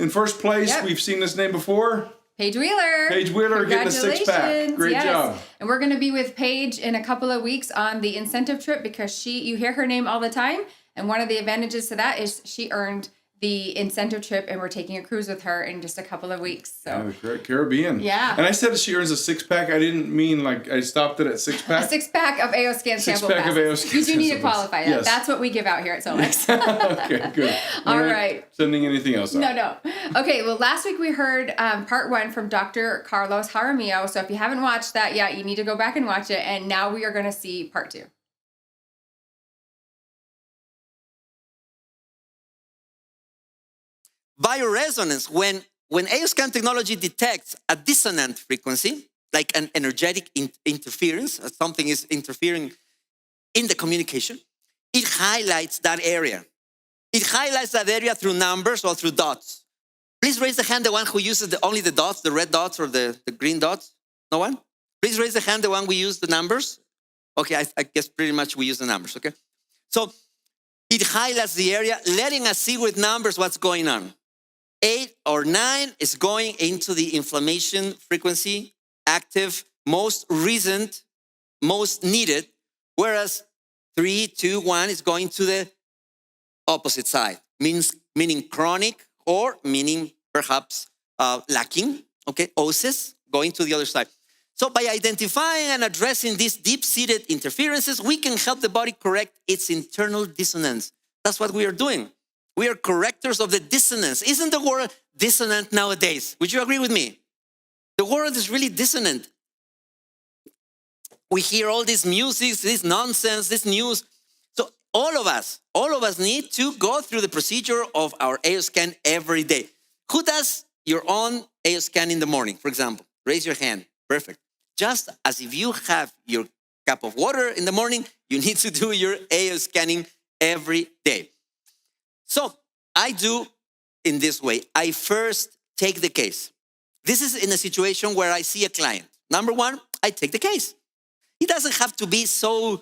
In first place, we've seen this name before. Paige Wheeler. Paige Wheeler getting a 6-pack. Great job. And we're going to be with Paige in a couple of weeks on the incentive trip because you hear her name all the time. And one of the advantages to that is she earned the incentive trip, and we're taking a cruise with her in just a couple of weeks. So Caribbean. Yeah. And I said she earns a 6-pack. I didn't mean like I stopped it at 6-pack. A 6-pack of AO Scan sample passes. 6-pack of AO Scan. You do need to qualify that. Yes. That's what we give out here at Solex. Okay, good. All right. Sending anything else out. No. Okay, well, last week we heard part 1 from Dr. Carlos Jaramillo. So if you haven't watched that yet, you need to go back and watch it. And now we are going to see part 2. Bioresonance, when AO scan technology detects a dissonant frequency, like an energetic interference, something is interfering in the communication, it highlights that area. It highlights that area through numbers or through dots. Please raise the hand, the one who uses only the dots, the red dots or the green dots. No one? Please raise the hand, the one we use the numbers. Okay, I guess pretty much we use the numbers, okay? So it highlights the area, letting us see with numbers what's going on. 8 or 9 is going into the inflammation frequency, active, most recent, most needed, whereas 3, 2, 1 is going to the opposite side, meaning chronic or meaning perhaps lacking, okay, OSIS, going to the other side. So by identifying and addressing these deep-seated interferences, we can help the body correct its internal dissonance. That's what we are doing. We are correctors of the dissonance. Isn't the world dissonant nowadays? Would you agree with me? The world is really dissonant. We hear all this music, this nonsense, this news. So all of us need to go through the procedure of our AO scan every day. Who does your own AO scan in the morning, for example? Raise your hand. Perfect. Just as if you have your cup of water in the morning, you need to do your AO scanning every day. So I do in this way. I first take the case. This is in a situation where I see a client. Number 1, I take the case. It doesn't have to be so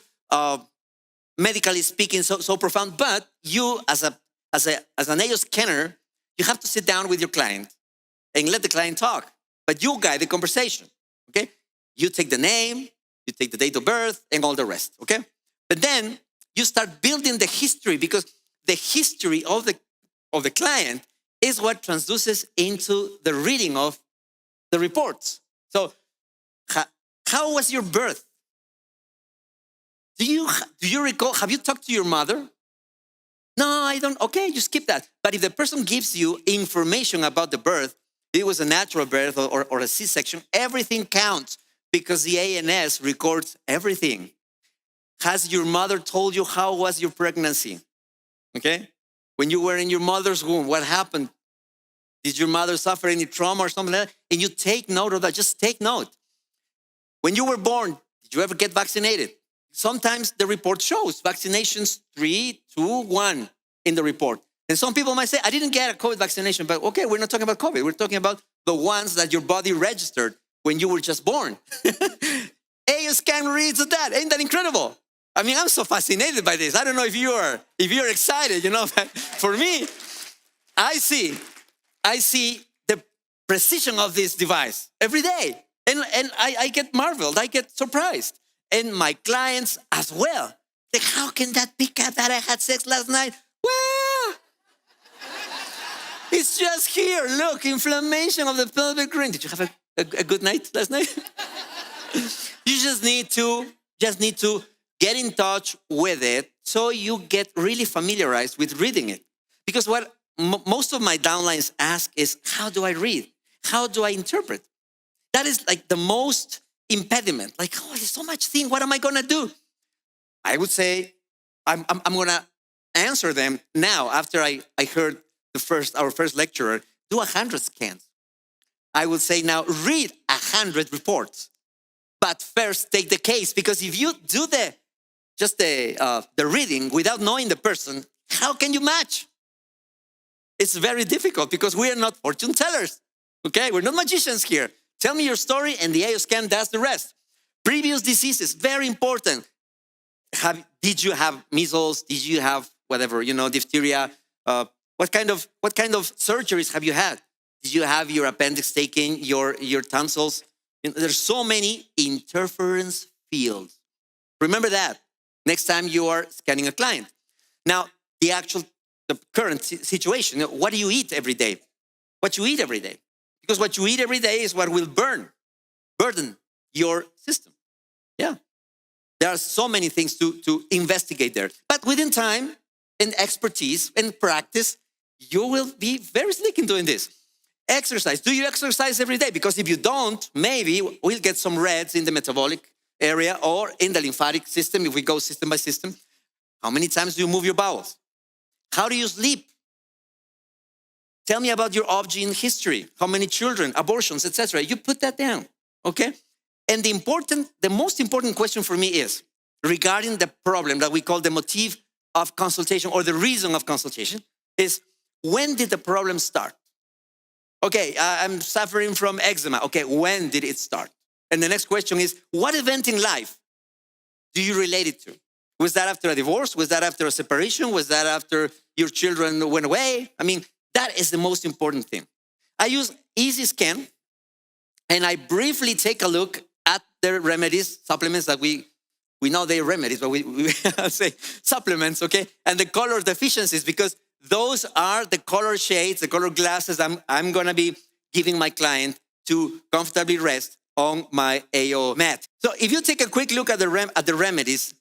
medically speaking, so profound, but you as an AO scanner, you have to sit down with your client and let the client talk, but you guide the conversation, okay? You take the name, you take the date of birth and all the rest, okay? But then you start building the history, because the history of the client is what transduces into the reading of the reports. So how was your birth? Do you recall, have you talked to your mother? No, I don't. Okay, you skip that. But if the person gives you information about the birth, it was a natural birth or a C-section, everything counts because the ANS records everything. Has your mother told you how was your pregnancy? Okay? When you were in your mother's womb, what happened? Did your mother suffer any trauma or something like that? And you take note of that. Just take note. When you were born, did you ever get vaccinated? Sometimes the report shows vaccinations 3, 2, 1 in the report. And some people might say, I didn't get a COVID vaccination, but okay, we're not talking about COVID. We're talking about the ones that your body registered when you were just born. AO scan reads that. Ain't that incredible? I mean, I'm so fascinated by this. I don't know if you're excited, but for me, I see the precision of this device every day. And I get marveled, I get surprised. And my clients as well. Like, how can that be that I had sex last night? Well, it's just here. Look, inflammation of the pelvic ring. Did you have a good night last night? You just need to get in touch with it so you get really familiarized with reading it. Because what most of my downlines ask is, how do I read? How do I interpret? That is like the most impediment. Like, oh, there's so much thing. What am I going to do? I would say I'm going to answer them now after I heard our first lecturer do 100 scans. I would say now read 100 reports, but first take the case, because if you do the reading without knowing the person, how can you match? It's very difficult because we are not fortune tellers. Okay, we're not magicians here. Tell me your story and the AO scan does the rest. Previous diseases, very important. Did you have measles? Did you have whatever, diphtheria, What kind of surgeries have you had? Did you have your appendix taken, your tonsils? There's so many interference fields. Remember that next time you are scanning a client. Now, the current situation, what do you eat every day? What you eat every day. Because what you eat every day is what will burden your system. Yeah. There are so many things to investigate there. But within time and expertise and practice, you will be very slick in doing this. Exercise. Do you exercise every day? Because if you don't, maybe we'll get some reds in the metabolic area or in the lymphatic system if we go system by system. How many times do you move your bowels? How do you sleep? Tell me about your OB-GYN history. How many children, abortions, etc. You put that down, okay? And the most important question for me is regarding the problem that we call the motive of consultation or the reason of consultation is, when did the problem start? Okay, I'm suffering from eczema. Okay, when did it start? And the next question is, what event in life do you relate it to? Was that after a divorce? Was that after a separation? Was that after your children went away? I mean, that is the most important thing. I use Easy Scan, and I briefly take a look at the remedies, supplements that we know they're remedies, but we say supplements, okay? And the color deficiencies, because those are the color shades, the color glasses I'm gonna be giving my client to comfortably rest on my AO mat. So if you take a quick look at the remedies,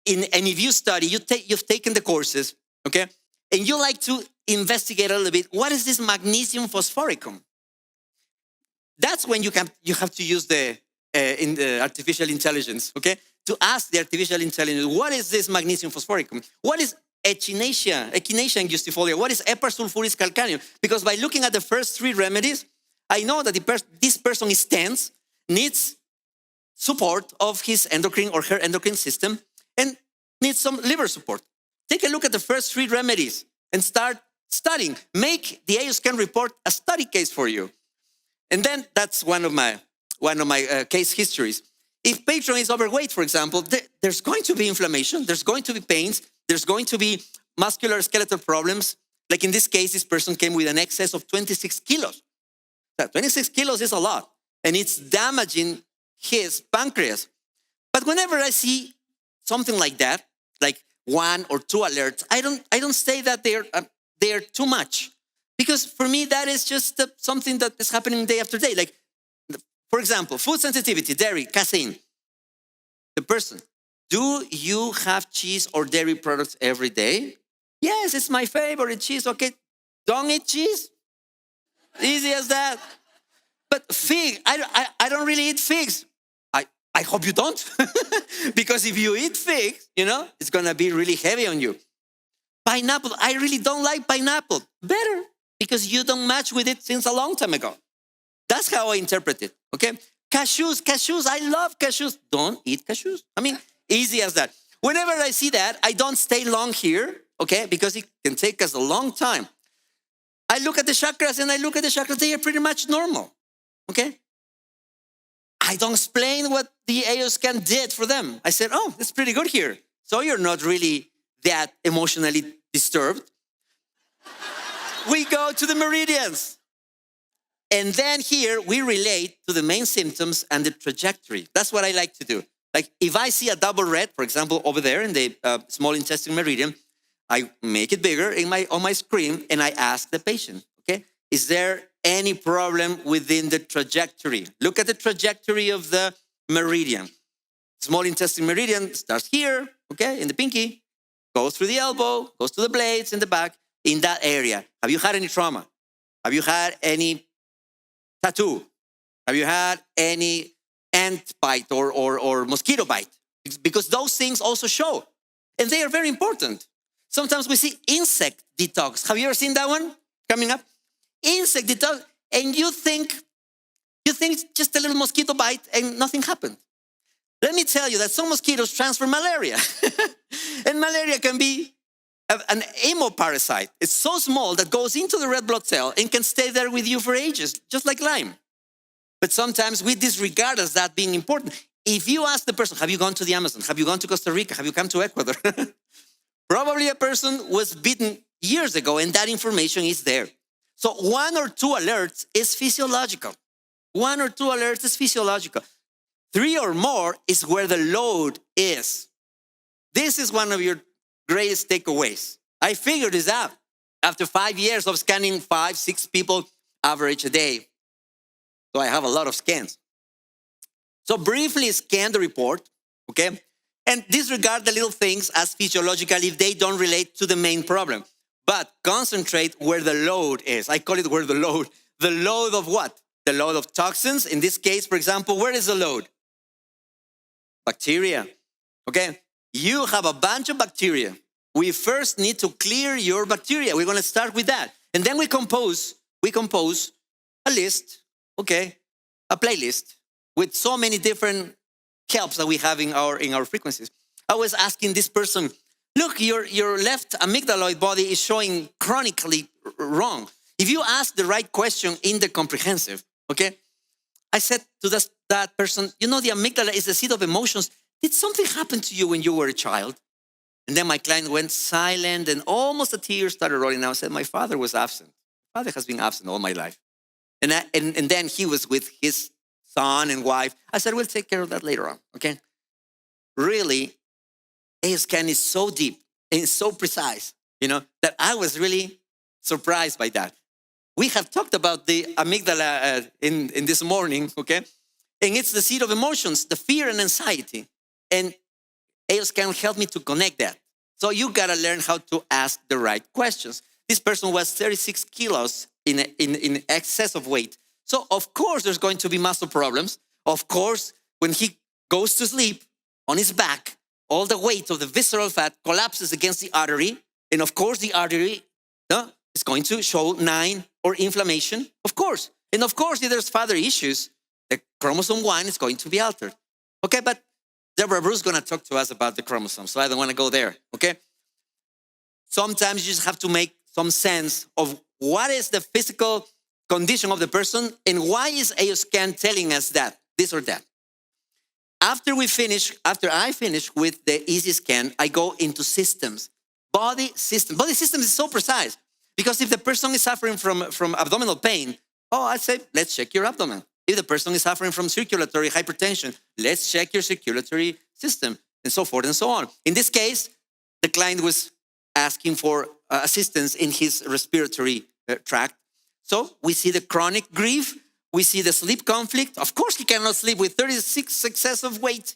and if you study, you've taken the courses, okay? And you like to investigate a little bit, what is this magnesium phosphoricum? That's when you have to use the artificial intelligence, okay? To ask the artificial intelligence, what is this magnesium phosphoricum? What is echinacea angustifolia? What is eparsulfuris calcaneum? Because by looking at the first three remedies, I know that this person is tense, needs support of his endocrine or her endocrine system, and needs some liver support. Take a look at the first three remedies and start studying. Make the AOScan report a study case for you. And then that's one of my case histories. If patron is overweight, for example, there's going to be inflammation, there's going to be pains, there's going to be muscular skeletal problems. Like in this case, this person came with an excess of 26 kilos. That 26 kilos is a lot, and it's damaging his pancreas. But whenever I see something like that, like 1 or 2 alerts, I don't say that they're too much, because for me that is just something that is happening day after day. Like, for example, food sensitivity, dairy, casein. The person, do you have cheese or dairy products every day? Yes, it's my favorite cheese. Okay, don't eat cheese. Easy as that. But fig, I don't really eat figs. I hope you don't. Because if you eat figs, it's going to be really heavy on you. Pineapple, I really don't like pineapple. Better, because you don't match with it since a long time ago. That's how I interpret it, okay? Cashews, I love cashews. Don't eat cashews. I mean, easy as that. Whenever I see that, I don't stay long here, okay? Because it can take us a long time. I look at the chakras they are pretty much normal, okay? I don't explain what the AOScan did for them. I said, oh, it's pretty good here. So you're not really that emotionally disturbed. We go to the meridians. And then here we relate to the main symptoms and the trajectory. That's what I like to do. Like if I see a double red, for example, over there in the small intestine meridian, I make it bigger on my screen and I ask the patient, okay, is there any problem within the trajectory? Look at the trajectory of the meridian. Small intestine meridian starts here, okay, in the pinky, goes through the elbow, goes to the blades in the back, in that area. Have you had any trauma? Have you had any tattoo? Have you had any ant bite or mosquito bite? Because those things also show, and they are very important. Sometimes we see insect detox. Have you ever seen that one coming up? Insect detox, and you think it's just a little mosquito bite and nothing happened. Let me tell you that some mosquitoes transfer malaria. And malaria can be an hemoparasite. It's so small that goes into the red blood cell and can stay there with you for ages, just like Lyme. But sometimes we disregard as that being important. If you ask the person, have you gone to the Amazon? Have you gone to Costa Rica? Have you come to Ecuador? Probably a person was bitten years ago, and that information is there. So 1 or 2 alerts is physiological. 1 or 2 alerts is physiological. 3 or more is where the load is. This is one of your greatest takeaways. I figured this out after 5 years of scanning 5, 6 people average a day. So I have a lot of scans. So briefly scan the report, okay? And disregard the little things as physiological if they don't relate to the main problem. But concentrate where the load is. I call it where the load of what? The load of toxins. In this case, for example, where is the load? Bacteria, okay? You have a bunch of bacteria. We first need to clear your bacteria. We're going to start with that. And then we compose a list, okay? A playlist with so many different helps that we have in our frequencies. I was asking this person, look, your left amygdaloid body is showing chronically wrong. If you ask the right question in the comprehensive, okay? I said to that person, the amygdala is the seat of emotions. Did something happen to you when you were a child? And then my client went silent and almost a tear started rolling out. I said, my father was absent. My father has been absent all my life. And then he was with his son and wife. I said, we'll take care of that later on, okay? Really, ASCAN is so deep and so precise, that I was really surprised by that. We have talked about the amygdala in this morning, okay? And it's the seat of emotions, the fear and anxiety. And ASCAN helped me to connect that. So you got to learn how to ask the right questions. This person was 36 kilos in excess of weight. So of course there's going to be muscle problems. Of course, when he goes to sleep on his back, all the weight of the visceral fat collapses against the artery. And of course the artery is going to show 9 or inflammation, of course. And of course, if there's father issues, the chromosome 1 is going to be altered. Okay, but Deborah Bruce is going to talk to us about the chromosomes, so I don't want to go there, okay? Sometimes you just have to make some sense of what is the physical condition of the person and why is ASCAN telling us that, this or that. After I finish with the easy scan, I go into systems. Body systems. Body systems is so precise because if the person is suffering from abdominal pain, I say, let's check your abdomen. If the person is suffering from circulatory hypertension, let's check your circulatory system, and so forth and so on. In this case, the client was asking for assistance in his respiratory tract. So we see the chronic grief. We see the sleep conflict. Of course, he cannot sleep with 36 excessive weight.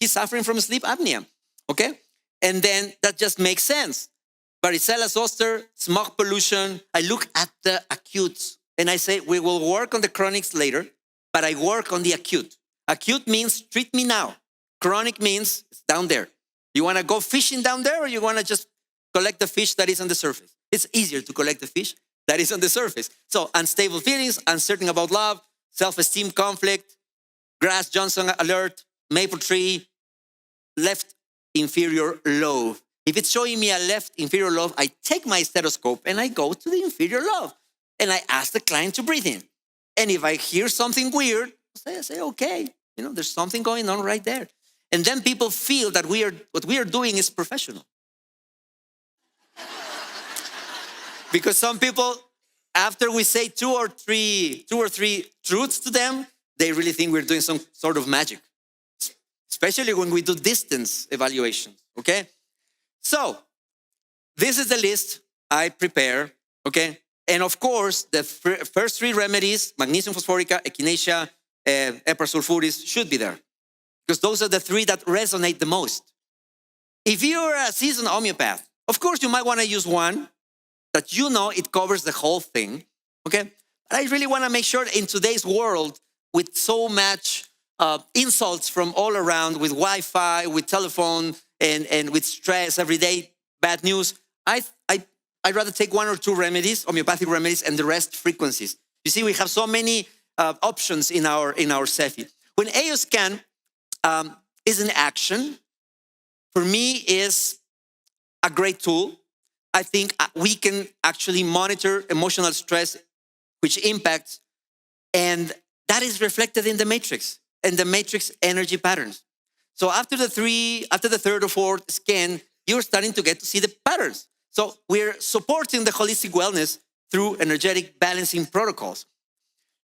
He's suffering from sleep apnea. Okay? And then that just makes sense. Varicella zoster, smog pollution. I look at the acutes and I say, we will work on the chronics later, but I work on the acute. Acute means treat me now. Chronic means it's down there. You want to go fishing down there or you want to just collect the fish that is on the surface? It's easier to collect the fish that is on the surface. So unstable feelings, uncertain about love, self-esteem conflict, Grass Johnson alert, maple tree, left inferior lobe. If it's showing me a left inferior lobe, I take my stethoscope and I go to the inferior lobe. And I ask the client to breathe in. And if I hear something weird, I say, okay, there's something going on right there. And then people feel that what we are doing is professional. Because some people, after we say two or three truths to them, they really think we're doing some sort of magic. Especially when we do distance evaluations, okay? So, this is the list I prepare, okay? And of course, the first 3 remedies, magnesium phosphorica, echinacea, Epra sulfuris, should be there. Because those are the 3 that resonate the most. If you're a seasoned homeopath, of course, you might want to use one that it covers the whole thing, okay? But I really want to make sure in today's world, with so much insults from all around, with Wi-Fi, with telephone, and with stress every day, bad news, I'd rather take 1 or 2 remedies, homeopathic remedies, and the rest frequencies. You see, we have so many options in our CEFI. When AOScan is in action, for me is a great tool. I think we can actually monitor emotional stress, which impacts, and that is reflected in the matrix and the matrix energy patterns. So after the 3rd or 4th scan, you're starting to get to see the patterns. So we're supporting the holistic wellness through energetic balancing protocols.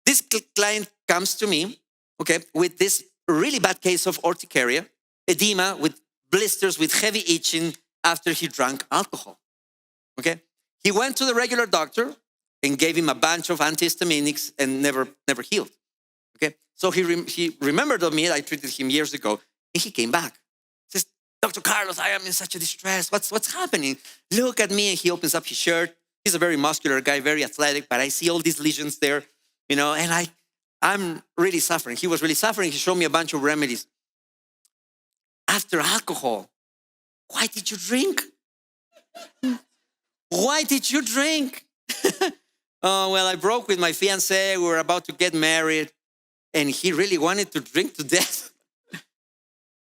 This client comes to me, okay, with this really bad case of urticaria, edema with blisters, with heavy itching after he drank alcohol, okay? He went to the regular doctor and gave him a bunch of antihistaminics and never healed, okay? So he remembered of me. I treated him years ago, and he came back. He says, Dr. Carlos, I am in such a distress. What's happening? Look at me. And he opens up his shirt. He's a very muscular guy, very athletic, but I see all these lesions there, you know, and I'm really suffering. He was really suffering. He showed me a bunch of remedies. After alcohol, why did you drink? Why did you drink? Oh, well, I broke with my fiancée. We were about to get married, and he really wanted to drink to death.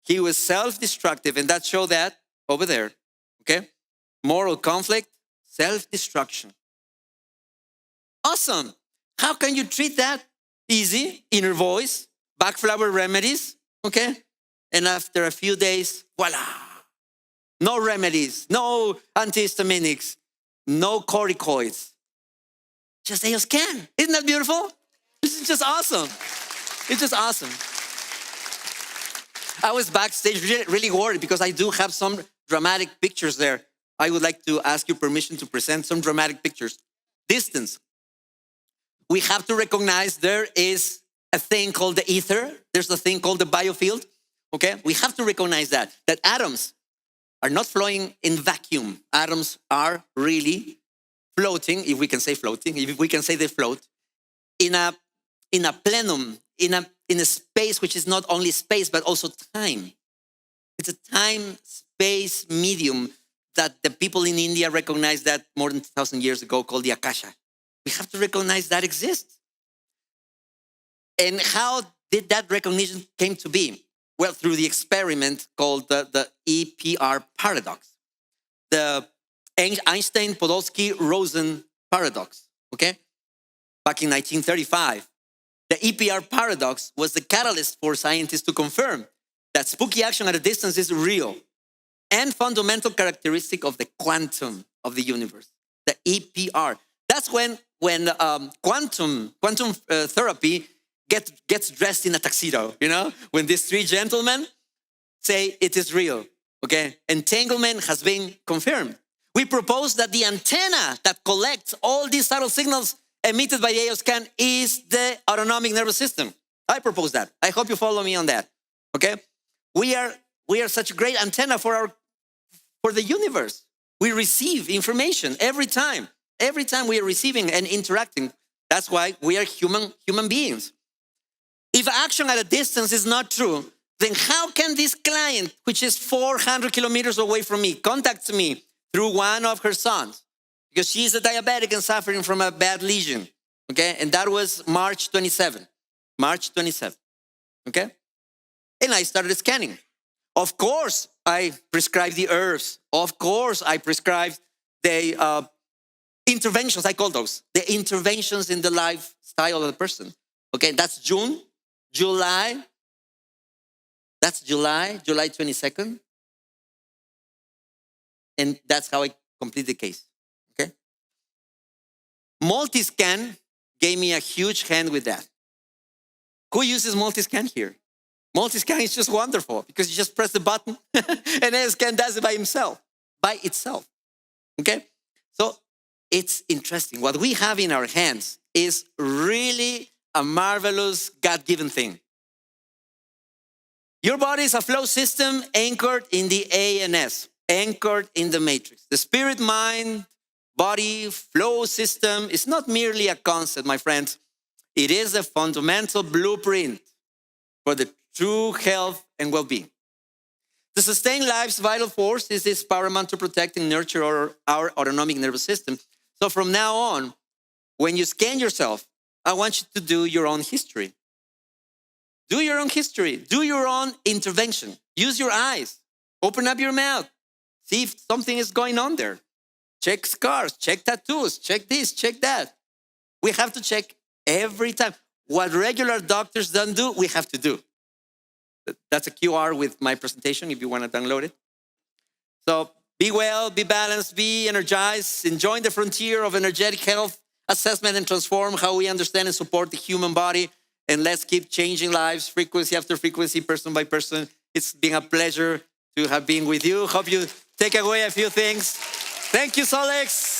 He was self-destructive, and that showed that over there, okay? Moral conflict, self-destruction. Awesome. How can you treat that? Easy, inner voice, backflower remedies, okay? And after a few days, voila. No remedies, no antihistaminics, no corticoids. Just AOScan. Isn't that beautiful? This is just awesome. It's just awesome. I was backstage really worried because I do have some dramatic pictures there. I would like to ask you permission to present some dramatic pictures. Distance. We have to recognize there is a thing called the ether. There's a thing called the biofield. Okay? We have to recognize that atoms are not flowing in vacuum. Atoms are really floating, if we can say floating, if we can say they float, in a plenum, in a space which is not only space, but also time. It's a time-space medium that the people in India recognized that more than 2,000 years ago, called the Akasha. We have to recognize that exists. And how did that recognition came to be? Well, through the experiment called the EPR paradox, the Einstein-Podolsky-Rosen paradox, okay? Back in 1935. The EPR paradox was the catalyst for scientists to confirm that spooky action at a distance is real and fundamental characteristic of the quantum of the universe, the EPR. That's when quantum therapy gets dressed in a tuxedo, you know? When these three gentlemen say it is real, okay? Entanglement has been confirmed. We propose that the antenna that collects all these subtle signals emitted by the AOScan is the autonomic nervous system. I propose that. I hope you follow me on that, okay? We are such a great antenna for the universe. We receive information every time. Every time we are receiving and interacting. That's why we are human beings. If action at a distance is not true, then how can this client, which is 400 kilometers away from me, contact me through one of her sons? Because she's a diabetic and suffering from a bad lesion, okay? And that was March 27, okay? And I started scanning. Of course, I prescribed the herbs. Of course, I prescribed the interventions, I call those. The interventions in the lifestyle of the person. Okay, that's June, July. That's July 22nd. And that's how I complete the case. Okay. Multiscan gave me a huge hand with that. Who uses Multiscan here? Multiscan is just wonderful because you just press the button and AOScan does it by itself. Okay? So it's interesting. What we have in our hands is really a marvelous God-given thing. Your body is a flow system anchored in the ANS, anchored in the matrix. The spirit, mind, body, flow system is not merely a concept, my friends. It is a fundamental blueprint for the true health and well-being. To sustain life's vital force is paramount to protect and nurture our autonomic nervous system. So from now on, when you scan yourself, I want you to do your own history. Do your own history. Do your own intervention. Use your eyes. Open up your mouth. See if something is going on there. Check scars, check tattoos, check this, check that. We have to check every time. What regular doctors don't do, we have to do. That's a QR with my presentation if you want to download it. So Be well, be balanced, be energized. Enjoy the frontier of energetic health assessment and transform how we understand and support the human body. And let's keep changing lives, frequency after frequency, person by person. It's been a pleasure to have been with you. Hope you take away a few things. Thank you, Solex.